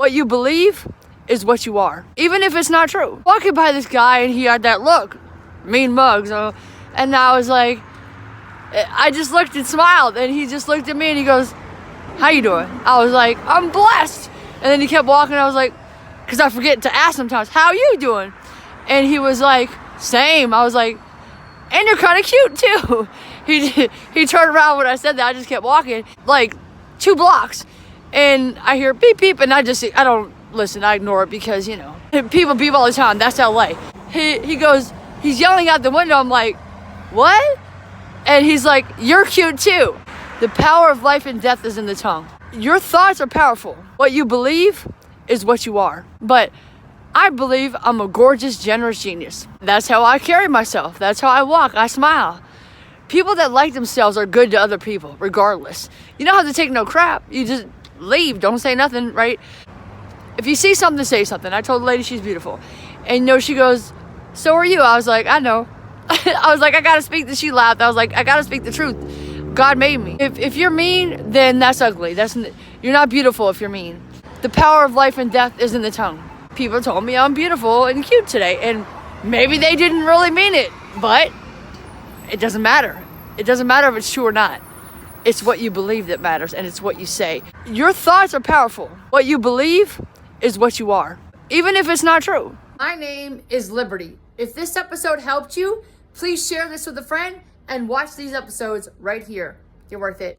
What you believe is what you are, even if it's not true. Walking by this guy and he had that look, mean mugs, and I was like, I just looked and smiled, and he just looked at me and he goes, "How you doing?" I was like, "I'm blessed." And then he kept walking. I was like, because I forget to ask sometimes, "How you doing?" And he was like, "Same." I was like, "And you're kind of cute too." He turned around when I said that. I just kept walking like 2 blocks, and I hear beep beep, and I don't listen. I ignore it because people beep all the time. That's LA. He goes, he's yelling out the window. I'm like, "What?" And he's like, "You're cute too." The power of life and death is in the tongue. Your thoughts are powerful. What you believe is what you are. But I believe I'm a gorgeous, generous genius. That's how I carry myself. That's how I walk. I smile. People that like themselves are good to other people, regardless. You don't have to take no crap. You just leave. Don't say nothing, right? If you see something, say something. I told the lady she's beautiful. And she goes, "So are you?" I was like, "I know." I was like, I gotta speak. She laughed. I was like, I gotta speak the truth. God made me. If you're mean, then that's ugly. You're not beautiful if you're mean. The power of life and death is in the tongue. People told me I'm beautiful and cute today, and maybe they didn't really mean it, but it doesn't matter. It doesn't matter if it's true or not. It's what you believe that matters, and it's what you say. Your thoughts are powerful. What you believe is what you are, even if it's not true. My name is Liberty. If this episode helped you, please share this with a friend and watch these episodes right here. You're worth it.